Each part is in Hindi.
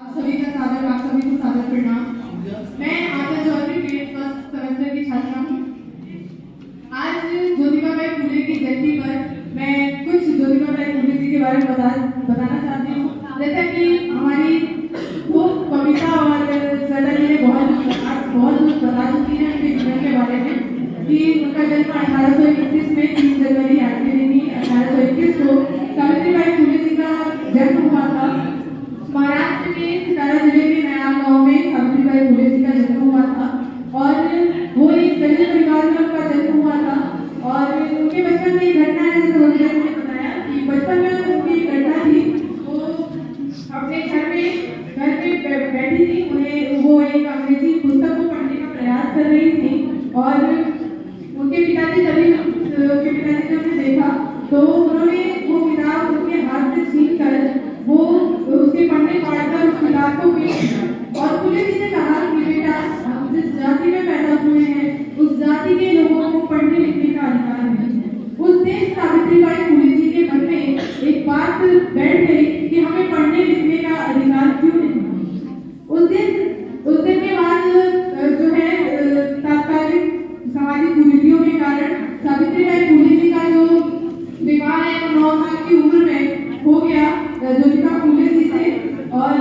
आप सभी को सादर प्रणाम। मैं आदर्श चौधरी ग्रेड फर्स्ट सेमेस्टर की छात्रा हूँ। आज ज्योतिबा फुले की जयंती पर मैं कुछ ज्योतिबा फुले जी के बारे में बताना चाहती हूँ। जैसा कि हमारी दोस्त कविता और श्वेता जी ने बहुत कुछ बता चुकी है उनके जीवन के बारे में कि उनका जन्म 1831 में 3 जनवरी आज के दिन ही 1821 को सावित्रीबाई फुले जी का जन्म हुआ था। महाराष्ट्र के सितारा जिले के नया गांव में सावित्रीबाई फुले जी का जन्म हुआ था और वो एक दलित परिवार में उनका जन्म हुआ था। और उनके बचपन की घटना है, जैसे रोहित ने बताया कि बचपन में उनकी घटना थी, वो अपने घर में बैठी थी, उन्हें वो एक अंग्रेजी पुस्तक को पढ़ने का प्रयास कर रही थी और उनके पिताजी ने उन्हें देखा तो उन्होंने वो किताब उनके हाथ से छीन कर वो उसके पन्ने फाड़कर उस किताब को फेंक और फुले जी ने कहा कि बेटा, हम जिस जाति में पैदा हुए हैं उस जाति के लोगों को पढ़ने लिखने का अधिकार है। उस दिन सावित्रीबाई फुले जी के मन में एक बात बैठ गई कि हमें पढ़ने लिखने का अधिकार क्यों नहीं। उस दिन के बाद जो है तात्कालिक सामाजिक कुरीतियों के कारण सावित्रीबाई फुले जी का जो विवाह है वो 9 साल की उम्र में हो गया ज्योतिबा फुले जी से। और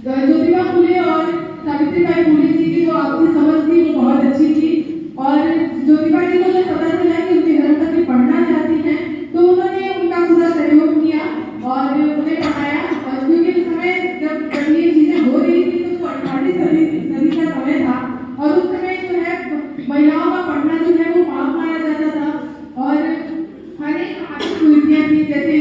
ज्योतिबा फुले और सावित्रीबाई फुले जी की जो आपसी समझ थी वो बहुत अच्छी थी और ज्योतिबा जी को जब पता चला कि उनके धर्मपत्नी पढ़ना चाहती हैं तो उन्होंने उनका पूरा सहयोग किया और उन्हें पढ़ाया। और क्योंकि उस समय जब ये चीजें हो रही थी तो 18वीं सदी का समय था और उस समय जो है महिलाओं का पढ़ना जो है वो पाप माना जाता था और हर एक सामाजिक कुरीतियां थी, जैसे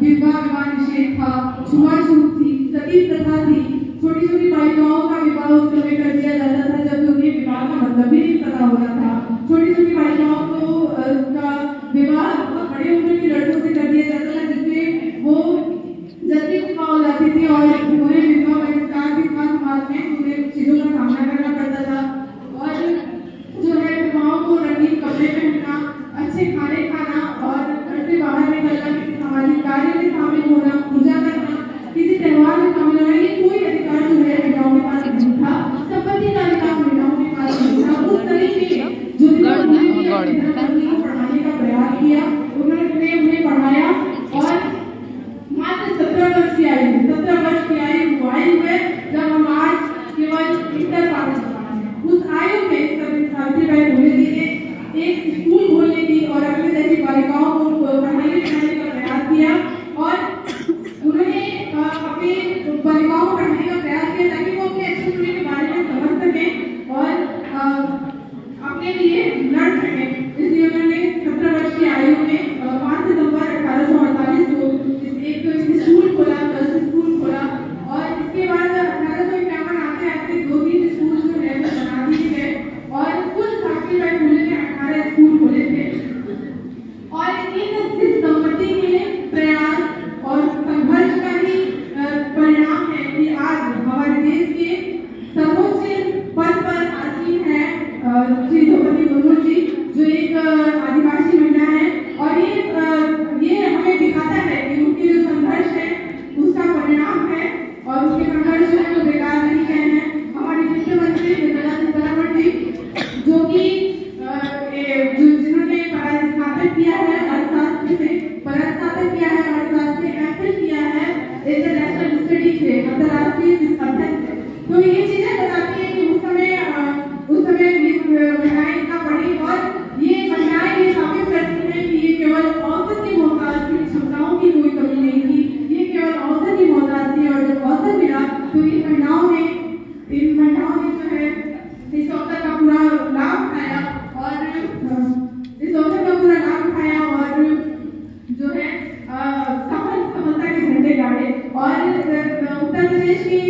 विवाह निषेध था, छुआछूत थी, सती प्रथा थी, छोटी छोटी बालिकाओं का विवाह उस समय कर दिया जाता था जब उन्हें विवाह का मतलब भी नहीं पता होता था। छोटी छोटी बालिकाओं को का विवाह बड़े उम्र की लड़कों से कर दिया जाता था जिससे वो जल्दी विवाह हो जाती थी और पूरे विधवा बहिष्कार भी था समाज में, पूरे चीजों का सामना करना पड़ता था। और जो है विवाहों को रंगीन कपड़े पहनना, अच्छे खाने खाना और घर से बाहर निकलना, किसी सामाजिक कार्य में शामिल होना, पूजा करना, किसी त्योहार में शामिल होना, ये कोई अधिकार जो है महिलाओं के पास नहीं था। संपत्ति का अधिकार महिलाओं के पास नहीं था। उस तरीके जो को पढ़ाने का प्रयास किया, उन्होंने उन्हें पढ़ाया और मात्र 17 वर्ष की आयु आई है जब हम आज केवल इंटर पास हैं। उस आयु में सावित्रीबाई फुले जी ने एक स्कूल खोलने की और अपने जैसी बालिकाओं को पढ़ाने लिखाने का प्रयास किया और उन्होंने अपनी बालिकाओं को पढ़ाने का प्रयास किया ताकि वो अपने एक्सट्रीमिटी के बारे में समझ सकें और अपने लिए लड़ सकें। इसलिए उन्होंने 17 वर्ष की आयु में 5 सितंबर 1848 को एक स्कूल खोला, गर्ल्स स्कूल खोला और इसके बाद 1851 आते आते 2-3 स्कूल जो है बना दिए गए और कुल सावित्रीबाई फुले ने 18 स्कूल खोले थे। और इस दंपति के प्रयास और संघर्ष का ही परिणाम है कि आज हमारे देश के सर्वोच्च पद पर आसीन है श्री द्रौपदी मुर्मू जी, जो एक आदिवासी महिला है। और ये हमें दिखाता है कि उनके जो संघर्ष है उसका परिणाम है और उनके संघर्ष है तो बेकार नहीं गए हैं। हमारे वित्त मंत्री निर्मला सीतारमण जी जो कि जिन्होंने स्नातक किया है अर्थशास्त्र से, परास्नातक किया है अर्थशास्त्र से, एमफिल किया है इंटरनेशनल स्टडीज से, अंतर्राष्ट्रीय अध्ययन से। तो ये चीजें बताती है कि उस समय महिलाएं इतना पढ़ी और ये महिलाएं ये साबित करती हैं कि ये केवल औसत की मोहताज थी, क्षमताओं की कोई कमी नहीं थी, ये केवल औसत की मोहताज थी। और जब औसत मिला तो इन महिलाओं ने जो है इस अवसर का पूरा लाभ उठाया और जो है सफलता के झंडे गाड़े। और उत्तर प्रदेश की